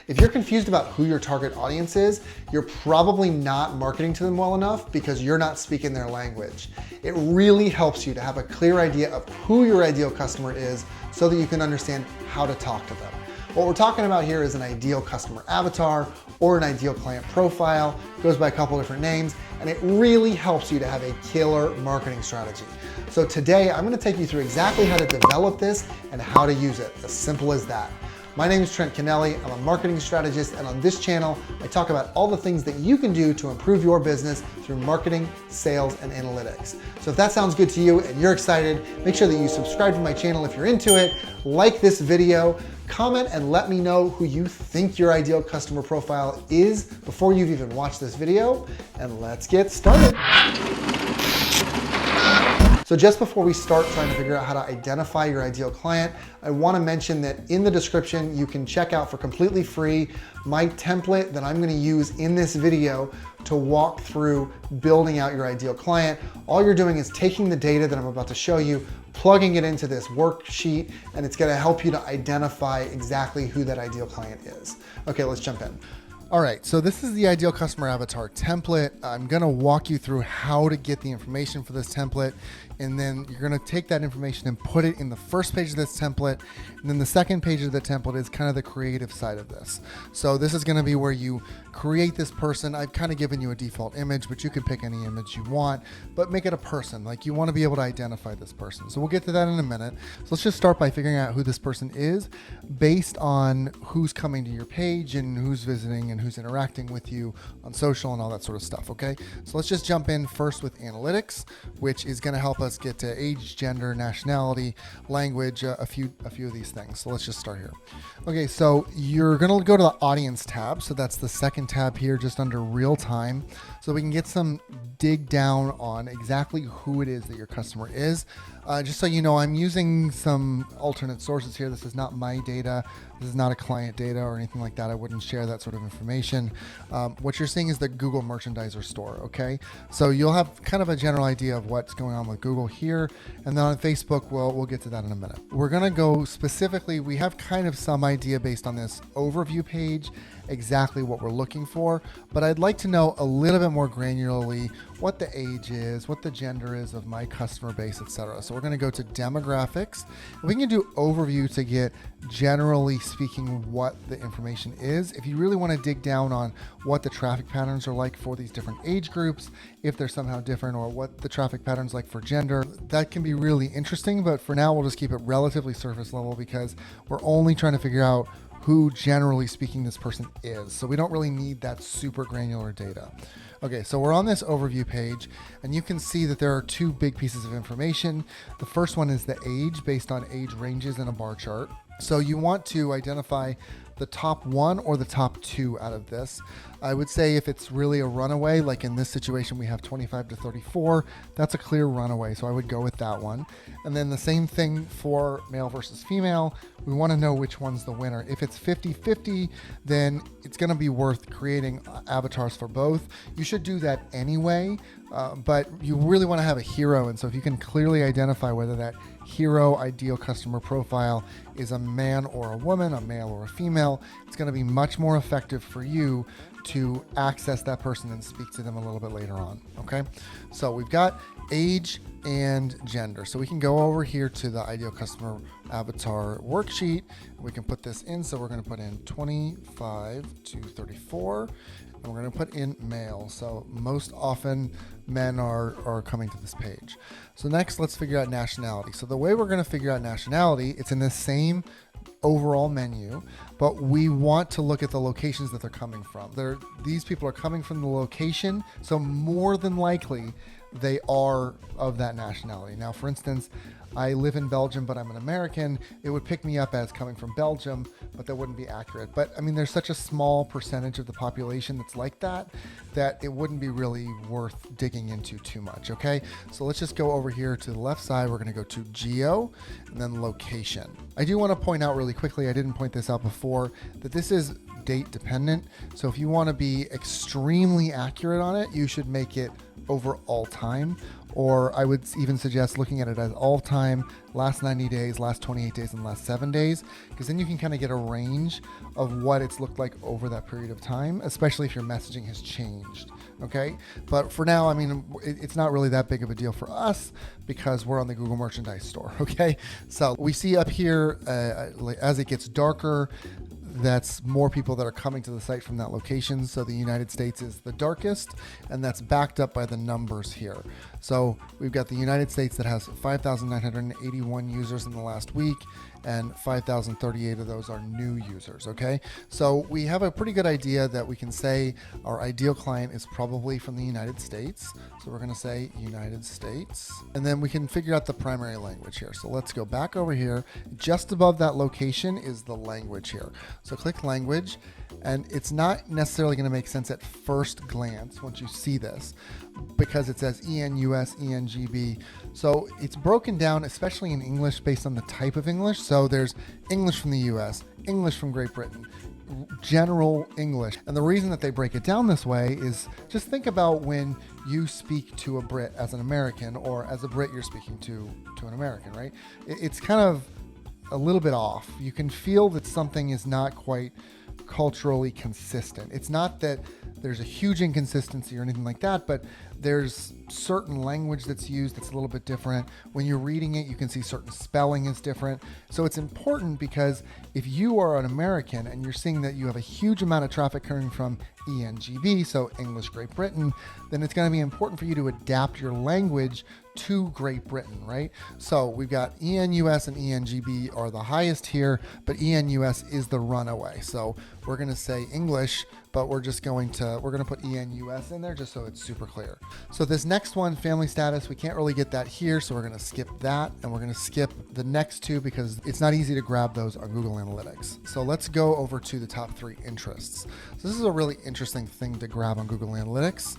If you're confused about who your target audience is, you're probably not marketing to them well enough because you're not speaking their language. It really helps you to have a clear idea of who your ideal customer is so that you can understand how to talk to them. What we're talking about here is an ideal customer avatar or an ideal client profile. It goes by a couple different names, and it really helps you to have a killer marketing strategy. So today, I'm gonna take you through exactly how to develop this and how to use it, as simple as that. My name is Trent Kennelly. I'm a marketing strategist, and on this channel, I talk about all the things that you can do to improve your business through marketing, sales, and analytics. So if that sounds good to you and you're excited, make sure that you subscribe to my channel if you're into it, like this video, comment and let me know who you think your ideal customer profile is before you've even watched this video, and let's get started. So just before we start trying to figure out how to identify your ideal client, I want to mention that in the description, you can check out for completely free my template that I'm going to use in this video to walk through building out your ideal client. All you're doing is taking the data that I'm about to show you, plugging it into this worksheet, and it's going to help you to identify exactly who that ideal client is. Okay, let's jump in. All right, so this is the ideal customer avatar template. I'm gonna walk you through how to get the information for this template, and then you're gonna take that information and put it in the first page of this template, and then the second page of the template is kind of the creative side of this. So this is gonna be where you create this person. I've kind of given you a default image, but you can pick any image you want, but make it a person. Like, you wanna be able to identify this person. So we'll get to that in a minute. So let's just start by figuring out who this person is based on who's coming to your page and who's visiting and who's interacting with you on social and all that sort of stuff, okay? So let's just jump in first with analytics, which is gonna help us get to age, gender, nationality, language, a few of these things. So let's just start here. Okay, so you're gonna go to the audience tab. So that's the second tab here, just under real time. So we can get some dig down on exactly who it is that your customer is. Just so you know, I'm using some alternate sources here. This is not my data. This is not a client data or anything like that. I wouldn't share that sort of information. What you're seeing is the Google Merchandiser store, okay? So you'll have kind of a general idea of what's going on with Google here. And then on Facebook, we'll get to that in a minute. We're gonna go specifically, we have kind of some idea based on this overview page, exactly what we're looking for, but I'd like to know a little bit more granularly what the age is, what the gender is of my customer base, etc. So we're going to go to demographics. We can do overview to get generally speaking what the information is. If you really want to dig down on what the traffic patterns are like for these different age groups, if they're somehow different, or what the traffic patterns like for gender, that can be really interesting. But for now, we'll just keep it relatively surface level because we're only trying to figure out who generally speaking this person is. So we don't really need that super granular data. Okay, so we're on this overview page, and you can see that there are two big pieces of information. The first one is the age based on age ranges in a bar chart. So you want to identify the top one or the top two out of this. I would say if it's really a runaway, like in this situation, we have 25 to 34, that's a clear runaway. So I would go with that one. And then the same thing for male versus female. We want to know which one's the winner. If it's 50-50, then it's going to be worth creating avatars for both. You should do that anyway, but you really want to have a hero. And so if you can clearly identify whether that hero ideal customer profile is a man or a woman, a male or a female, it's going to be much more effective for you to access that person and speak to them a little bit later on, okay? So we've got age and gender. So we can go over here to the ideal customer avatar worksheet. We can put this in. So we're going to put in 25 to 34, and we're going to put in male. So most often men are coming to this page. So next, let's figure out nationality. So the way we're going to figure out nationality, it's in the same overall menu, but we want to look at the locations that they're coming from. These people are coming from the location, so more than likely they are of that nationality. Now, for instance, I live in Belgium, but I'm an American. It would pick me up as coming from Belgium, but that wouldn't be accurate. But I mean, there's such a small percentage of the population that's like that, that it wouldn't be really worth digging into too much, okay? So let's just go over here to the left side. We're gonna go to geo and then location. I do wanna point out really quickly, I didn't point this out before, that this is date dependent. So if you wanna be extremely accurate on it, you should make it over all time, or I would even suggest looking at it as all time, last 90 days, last 28 days, and last 7 days, because then you can kind of get a range of what it's looked like over that period of time, especially if your messaging has changed. Okay, but for now, I mean, it's not really that big of a deal for us because we're on the Google Merchandise Store. Okay, so we see up here as it gets darker, that's more people that are coming to the site from that location. So the United States is the darkest, and that's backed up by the numbers here. So we've got the United States that has 5,981 users in the last week, and 5,038 of those are new users. Okay, so we have a pretty good idea that we can say our ideal client is probably from the United States. So we're going to say United States, and then we can figure out the primary language here. So let's go back over here. Just above that location is the language here. So click language, and it's not necessarily going to make sense at first glance once you see this, because it says ENUS, ENGB. So it's broken down, especially in English, based on the type of English. So there's English from the US, English from Great Britain, general English. And the reason that they break it down this way is just think about when you speak to a Brit as an American, or as a Brit you're speaking to an American, right? It's kind of a little bit off. You can feel that something is not quite culturally consistent. It's not that there's a huge inconsistency or anything like that, but there's certain language that's used that's a little bit different. When you're reading it, you can see certain spelling is different. So it's important, because if you are an American and you're seeing that you have a huge amount of traffic coming from ENGB, so English Great Britain, then it's going to be important for you to adapt your language to Great Britain, right? So we've got ENUS and ENGB are the highest here, but ENUS is the runaway. So we're going to say English, but we're going to put ENUS in there just so it's super clear. So this next one, family status, we can't really get that here, so we're going to skip that, and we're going to skip the next two because it's not easy to grab those on Google Analytics. So let's go over to the top 3 interests. So this is a really interesting thing to grab on Google Analytics.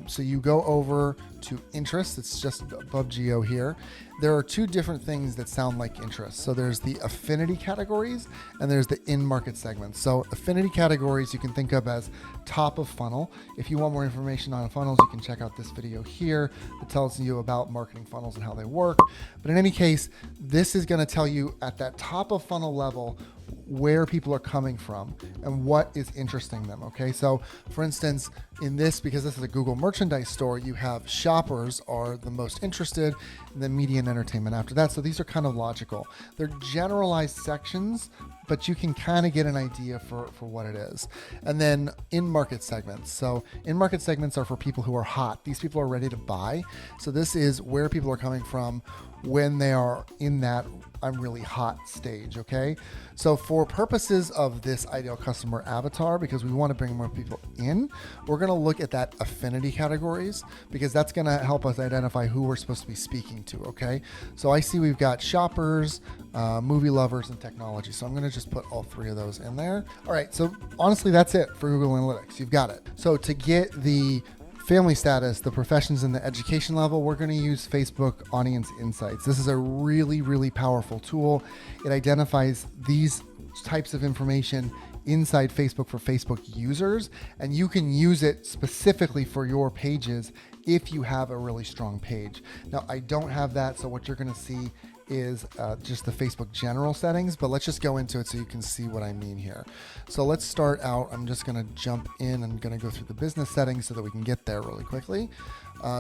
So you go over to interests, it's just above geo here. There are 2 different things that sound like interests. So there's the affinity categories and there's the in-market segments. So affinity categories you can think of as top of funnel. If you want more information on funnels, you can check out this video here that tells you about marketing funnels and how they work. But in any case, this is going to tell you at that top of funnel level where people are coming from and what is interesting them. Okay, so for instance, in this, because this is a Google Merchandise Store, you have shoppers are the most interested, and then media and entertainment after that. So these are kind of logical. They're generalized sections, but you can kind of get an idea for what it is. And then in-market segments. So in-market segments are for people who are hot. These people are ready to buy. So this is where people are coming from when they are in that I'm really hot stage, okay? So for purposes of this ideal customer avatar, because we want to bring more people in, we're going to look at that affinity categories, because that's going to help us identify who we're supposed to be speaking to, okay? So I see we've got shoppers, movie lovers, and technology. So I'm going to just put all 3 of those in there. All right, so honestly, that's it for Google Analytics. You've got it. So to get the family status, the professions, and the education level, we're going to use Facebook Audience Insights. This is a really, really powerful tool. It identifies these types of information inside Facebook for Facebook users, and you can use it specifically for your pages if you have a really strong page. Now, I don't have that, so what you're going to see is just the Facebook general settings, but let's just go into it so you can see what I mean here. So let's start out. I'm just going to jump in. I'm going to go through the business settings so that we can get there really quickly.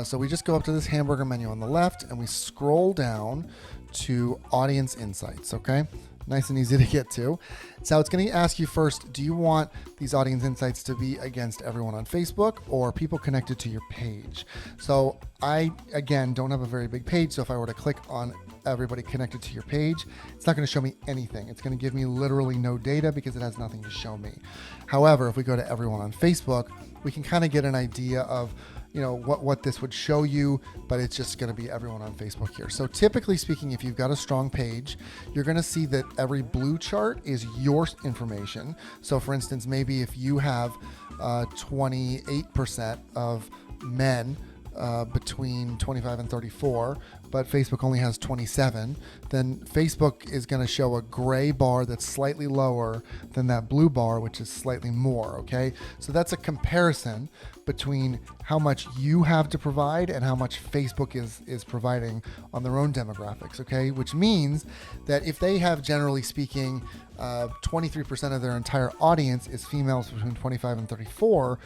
So we just go up to this hamburger menu on the left and we scroll down to Audience Insights, okay? Nice and easy to get to. So it's going to ask you first, do you want these audience insights to be against everyone on Facebook or people connected to your page? So I, again, don't have a very big page. So if I were to click on everybody connected to your page, it's not going to show me anything. It's going to give me literally no data because it has nothing to show me. However, if we go to everyone on Facebook, we can kind of get an idea of what this would show you, but it's just going to be everyone on Facebook here. So typically speaking, if you've got a strong page, you're going to see that every blue chart is your information. So for instance, maybe if you have 28% of men between 25 and 34, but Facebook only has 27, then Facebook is going to show a gray bar that's slightly lower than that blue bar, which is slightly more, okay? So that's a comparison between how much you have to provide and how much Facebook is providing on their own demographics, okay? Which means that if they have, generally speaking, 23% of their entire audience is females between 25 and 34,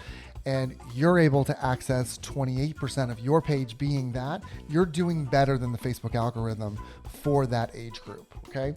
and you're able to access 28% of your page being that, you're doing better than the Facebook algorithm for that age group, okay?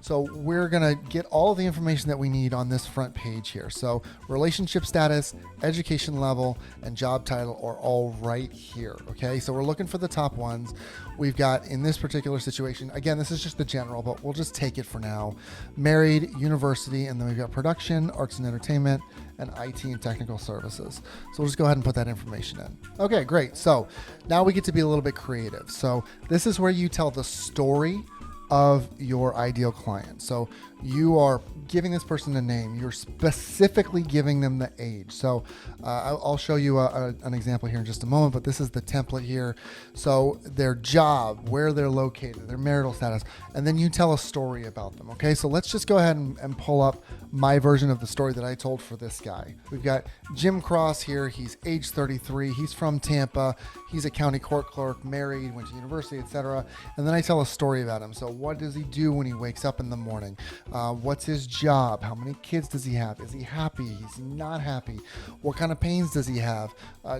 So we're gonna get all of the information that we need on this front page here. So relationship status, education level, and job title are all right here, okay? So we're looking for the top ones. We've got, in this particular situation, again, this is just the general, but we'll just take it for now. Married, university, and then we've got production, arts and entertainment, and IT and technical services. So we'll just go ahead and put that information in. Okay, great. So now we get to be a little bit creative. So this is where you tell the story of your ideal client. So you are giving this person a name. You're specifically giving them the age. So I'll show you an example here in just a moment, but this is the template here. So their job, where they're located, their marital status, and then you tell a story about them, okay? So let's just go ahead and pull up my version of the story that I told for this guy. We've got Jim Cross here. He's age 33. He's from Tampa. He's a county court clerk, married, went to university, etc. And then I tell a story about him. So what does he do when he wakes up in the morning? What's his job? How many kids does he have? Is he happy? Is he not happy? What kind of pains does he have?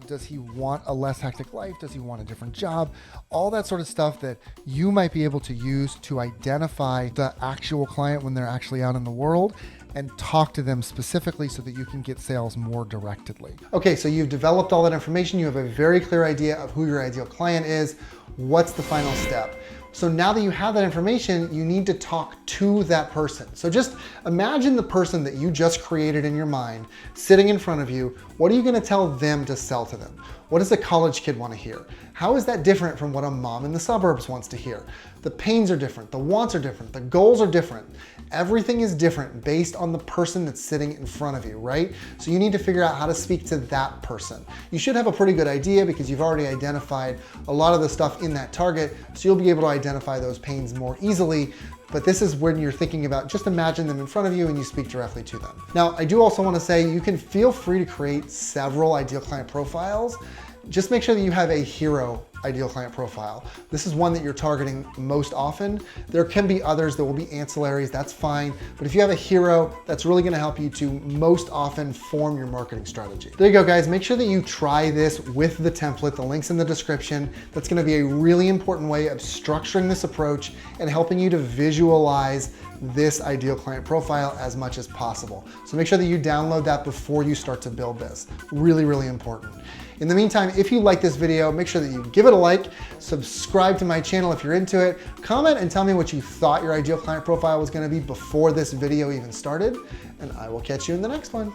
Does he want a less hectic life? Does he want a different job? All that sort of stuff that you might be able to use to identify the actual client when they're actually out in the world and talk to them specifically so that you can get sales more directly. Okay, so you've developed all that information. You have a very clear idea of who your ideal client is. What's the final step? So now that you have that information, you need to talk to that person. So just imagine the person that you just created in your mind sitting in front of you. What are you gonna tell them to sell to them? What does a college kid wanna hear? How is that different from what a mom in the suburbs wants to hear? The pains are different, the wants are different, the goals are different. Everything is different based on the person that's sitting in front of you, right? So you need to figure out how to speak to that person. You should have a pretty good idea because you've already identified a lot of the stuff in that target, so you'll be able to identify those pains more easily. But this is when you're thinking about, just imagine them in front of you and you speak directly to them. Now, I do also want to say you can feel free to create several ideal client profiles. Just make sure that you have a hero ideal client profile. This is one that you're targeting most often. There can be others that will be ancillaries, that's fine. But if you have a hero, that's really gonna help you to most often form your marketing strategy. There you go, guys. Make sure that you try this with the template. The link's in the description. That's gonna be a really important way of structuring this approach and helping you to visualize this ideal client profile as much as possible. So make sure that you download that before you start to build this. Really, really important. In the meantime, if you like this video, make sure that you give it a like, subscribe to my channel if you're into it, comment and tell me what you thought your ideal client profile was gonna be before this video even started, and I will catch you in the next one.